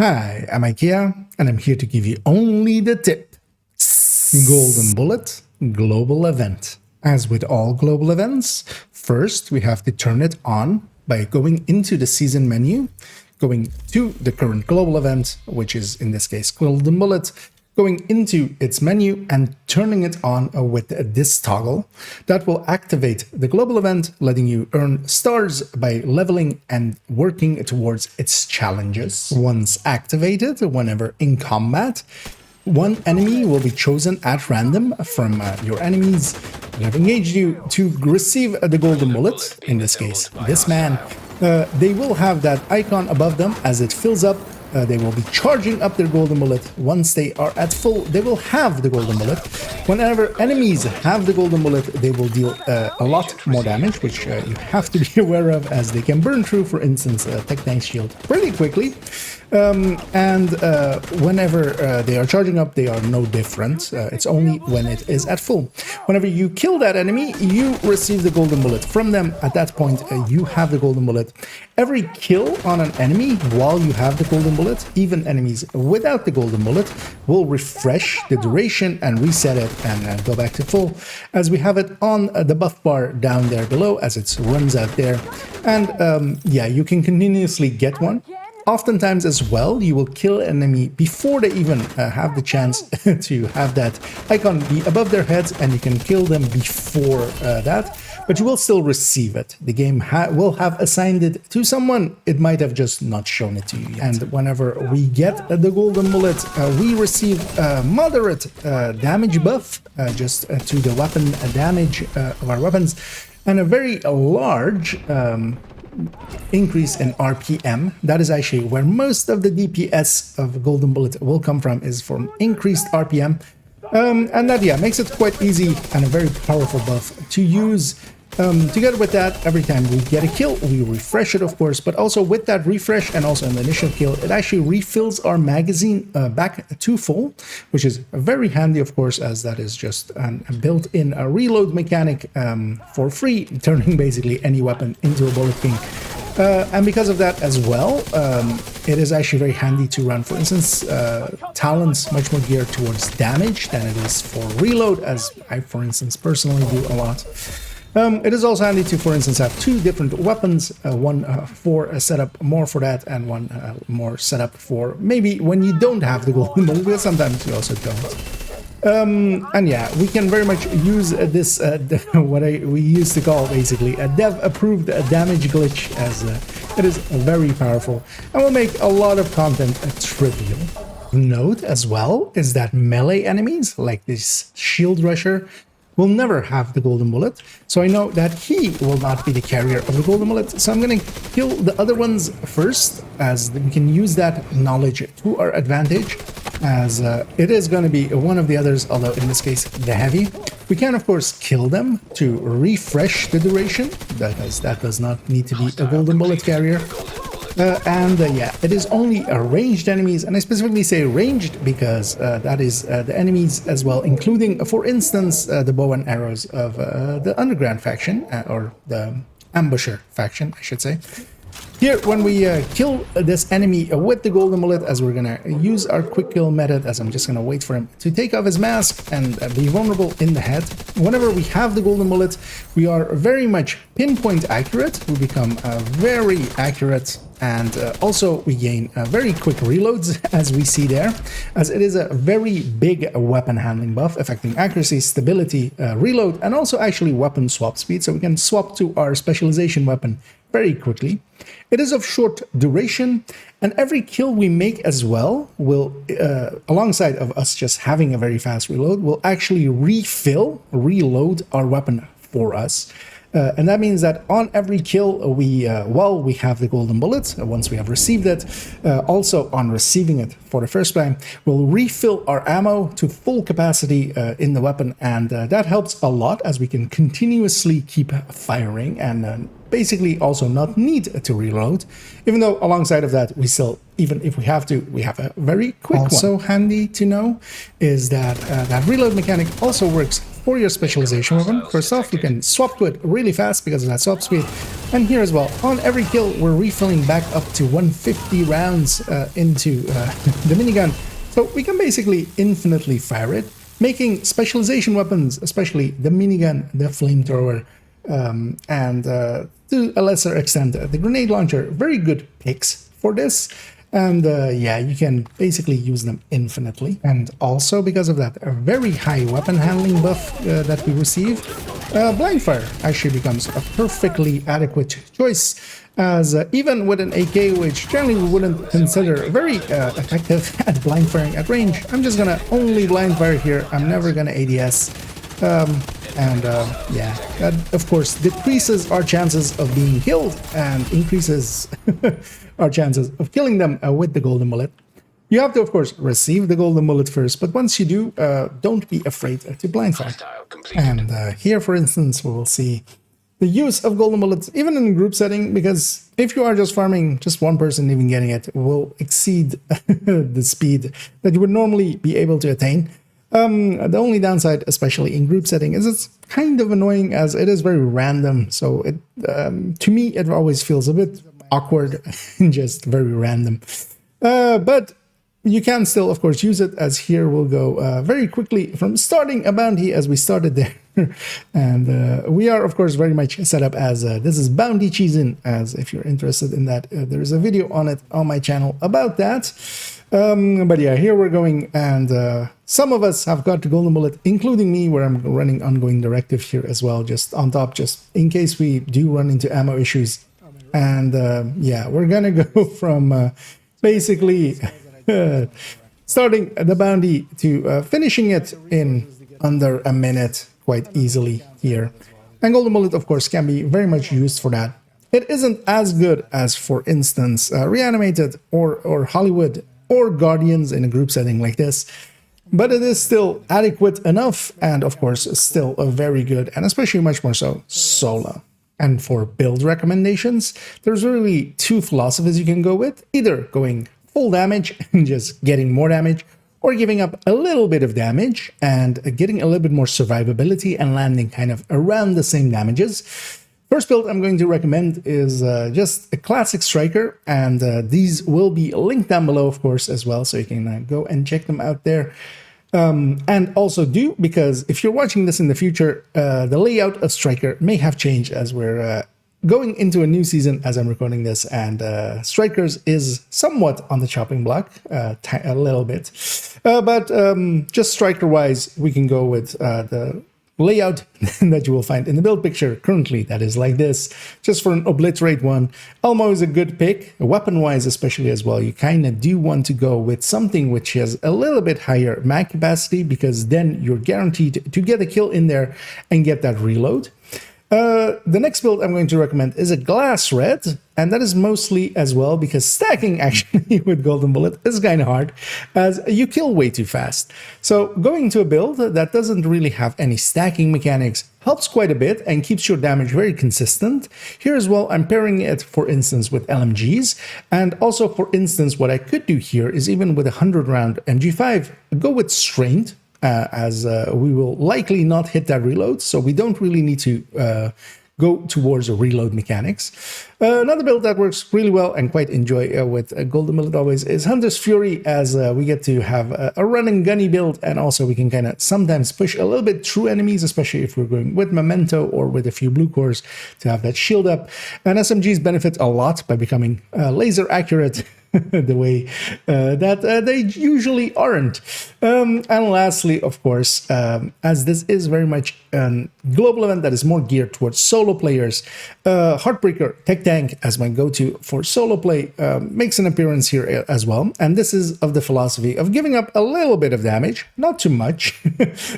Hi, I'm IKEA, and I'm here to give you only the tip. Golden Bullet Global Event. As with all global events, first we have to turn it on by going into the season menu, going to the current global event, which is in this case Golden Bullet, going into its menu and turning it on with this toggle. That will activate the global event, letting you earn stars by leveling and working towards its challenges. Once activated, whenever in combat, one enemy will be chosen at random from your enemies that have engaged you to receive the golden bullet, in this case this man. They will have that icon above them as it fills up. They will be charging up their golden bullet. Once they are at full, they will have the golden bullet. Whenever enemies have the golden bullet, they will deal a lot more damage, which you have to be aware of, as they can burn through, for instance, Tech Shield pretty quickly. Whenever they are charging up, they are no different. It's only when it is at full. Whenever you kill that enemy, you receive the golden bullet from them. At that point, you have the golden bullet. Every kill on an enemy while you have the golden bullet, even enemies without the golden bullet, will refresh the duration and reset it and go back to full, as we have it on the buff bar down there below as it runs out there. And yeah, you can continuously get one. Oftentimes as well, you will kill an enemy before they even have the chance to have that icon be above their heads, and you can kill them before that, but you will still receive it. The game will have assigned it to someone. It might have just not shown it to you yet. And whenever we get the golden bullet, we receive a moderate damage buff just to the weapon damage of our weapons, and a very large increase in RPM. That is actually where most of the DPS of Golden Bullet will come from, is from increased RPM. And that, yeah, makes it quite easy and a very powerful buff to use. Together with that, every time we get a kill, we refresh it, of course, but also with that refresh and also an initial kill, it actually refills our magazine back to full, which is very handy, of course, as that is just a built-in reload mechanic for free, turning basically any weapon into a Bullet King. And because of that as well, it is actually very handy to run, for instance, talents much more geared towards damage than it is for reload, as I, for instance, personally do a lot. It is also handy to, for instance, have two different weapons, one for a setup more for that, and one more setup for maybe when you don't have the golden bullet, but sometimes you also don't. And yeah, we can very much use this, what we used to call basically a dev-approved damage glitch, as it is very powerful and will make a lot of content trivial. Note as well is that melee enemies, like this shield rusher, will never have the golden bullet, so I know that he will not be the carrier of the golden bullet, so I'm gonna kill the other ones first, as we can use that knowledge to our advantage, as it is going to be one of the others, although in this case the heavy. We can of course kill them to refresh the duration, because that does not need to be a golden bullet carrier. Yeah, it is only ranged enemies, and I specifically say ranged because that is the enemies as well, including, for instance, the bow and arrows of the underground faction, or the ambusher faction, I should say. Here, when we kill this enemy with the golden bullet, as we're gonna use our quick kill method, as I'm just gonna wait for him to take off his mask and be vulnerable in the head. Whenever we have the golden bullet, we are very much pinpoint accurate. We become very accurate, and also we gain very quick reloads, as we see there, as it is a very big weapon handling buff, affecting accuracy, stability, reload, and also actually weapon swap speed, so we can swap to our specialization weapon very quickly. It is of short duration, and every kill we make as well will, alongside of us just having a very fast reload, will actually reload our weapon for us. And that means that on every kill, while we have the golden bullet, once we have received it, also on receiving it for the first time, we'll refill our ammo to full capacity in the weapon, and that helps a lot, as we can continuously keep firing and basically also not need to reload, even though alongside of that we still, even if we have to, we have a very quick one. Also handy to know is that that reload mechanic also works for your specialization weapon. First off, you can swap to it really fast because of that swap speed. And here as well, on every kill, we're refilling back up to 150 rounds into the minigun. So we can basically infinitely fire it, making specialization weapons, especially the minigun, the flamethrower, and to a lesser extent, the grenade launcher, very good picks for this. And yeah, you can basically use them infinitely. And also because of that very high weapon handling buff that we receive, Blindfire actually becomes a perfectly adequate choice, as even with an AK, which generally we wouldn't consider very effective at blind firing at range, I'm just gonna only blind fire here. I'm never gonna ADS. Yeah, that of course decreases our chances of being killed and increases our chances of killing them with the golden bullet. You have to, of course, receive the golden bullet first, but once you do, don't be afraid to blind fire. And here, for instance, we will see the use of golden bullets, even in a group setting, because if you are just farming, just one person even getting it will exceed the speed that you would normally be able to attain. The only downside, especially in group setting, is it's kind of annoying as it is very random. So it, to me, it always feels a bit awkward and just very random. But you can still, of course, use it, as here we'll go very quickly from starting a bounty as we started there. And we are, of course, very much set up as this is bounty cheesing, as if you're interested in that, there is a video on it on my channel about that. But yeah, here we're going, and some of us have got the golden bullet, including me, where I'm running ongoing directive here as well, just on top, just in case we do run into ammo issues. And yeah, we're gonna go from basically starting the bounty to finishing it in under a minute quite easily here. And golden bullet, of course, can be very much used for that. It isn't as good as, for instance, Reanimated or Hollywood or Guardians in a group setting like this, but it is still adequate enough, and of course still a very good, and especially much more so, solo. And for build recommendations, there's really two philosophies you can go with, either going full damage and just getting more damage, or giving up a little bit of damage and getting a little bit more survivability and landing kind of around the same damages. First build I'm going to recommend is just a classic striker, and these will be linked down below, of course, as well, so you can go and check them out there. And also do, because if you're watching this in the future, the layout of striker may have changed as we're going into a new season as I'm recording this, and strikers is somewhat on the chopping block, a little bit. But just striker-wise, we can go with the layout that you will find in the build picture currently, that is like this, just for an obliterate one. Elmo is a good pick, weapon-wise especially as well. You kind of do want to go with something which has a little bit higher mag capacity, because then you're guaranteed to get a kill in there and get that reload. The next build I'm going to recommend is a glass red, and that is mostly as well because stacking actually with golden bullet is kind of hard, as you kill way too fast. So going to a build that doesn't really have any stacking mechanics helps quite a bit and keeps your damage very consistent. Here as well, I'm pairing it, for instance, with LMGs, and also, for instance, what I could do here is even with a 100-round MG5, go with strained, as we will likely not hit that reload, so we don't really need to go towards reload mechanics. Another build that works really well and quite enjoy with golden bullet always is Hunter's Fury, as we get to have a run and gunny build, and also we can kind of sometimes push a little bit through enemies, especially if we're going with Memento or with a few blue cores to have that shield up. And SMGs benefit a lot by becoming laser accurate the way that they usually aren't. And lastly, of course, as this is very much a global event that is more geared towards solo players, Heartbreaker Tech Tank as my go-to for solo play makes an appearance here as well. And this is of the philosophy of giving up a little bit of damage, not too much,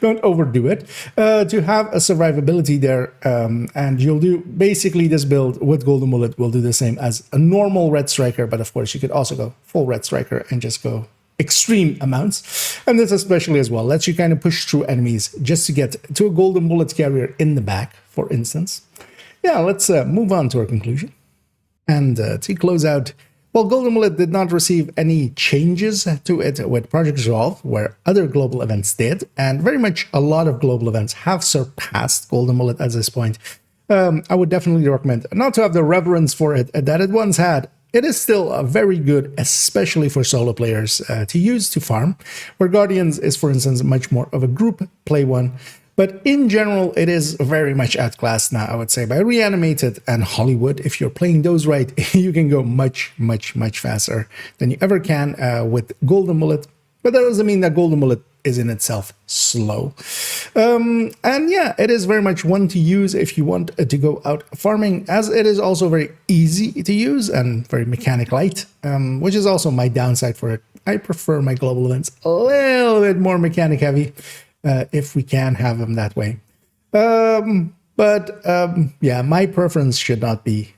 don't overdo it, to have a survivability there. And you'll do basically this build with golden bullet will do the same as a normal red striker, but of course you could also go full red striker and just go extreme amounts. And this especially as well lets you kind of push through enemies just to get to a golden bullet carrier in the back, for instance. Yeah, let's move on to our conclusion. And to close out, While Golden Mullet did not receive any changes to it with Project Resolve, where other global events did, and very much a lot of global events have surpassed Golden Mullet at this point, I would definitely recommend not to have the reverence for it that it once had. It is still very good, especially for solo players to use to farm, where Guardians is, for instance, much more of a group play one. But in general, it is very much outclassed now, I would say, by Reanimated and Hollywood. If you're playing those right, you can go much, much, much faster than you ever can with Golden Mullet. But that doesn't mean that Golden Mullet is in itself slow. And yeah, it is very much one to use if you want to go out farming, as it is also very easy to use and very mechanic light, which is also my downside for it. I prefer my global events a little bit more mechanic heavy. If we can have them that way. Yeah, my preference should not be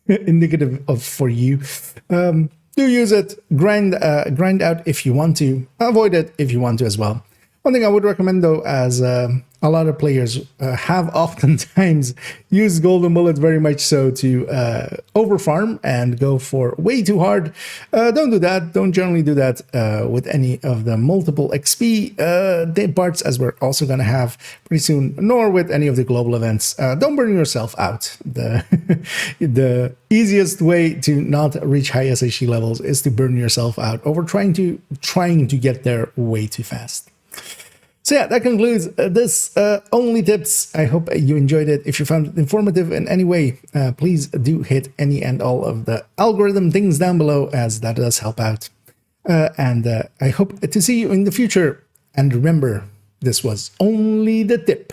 indicative of for you. Do use it, grind out if you want to, avoid it if you want to as well. One thing I would recommend though, as a lot of players have oftentimes used Golden Mullet very much so to overfarm and go for way too hard. Don't do that. Don't generally do that with any of the multiple XP parts, as we're also going to have pretty soon, nor with any of the global events. Don't burn yourself out. The easiest way to not reach high SHE levels is to burn yourself out over trying to get there way too fast. So yeah, that concludes this Only Tips. I hope you enjoyed it. If you found it informative in any way, please do hit any and all of the algorithm things down below, as that does help out. And I hope to see you in the future. And remember, this was only the tip.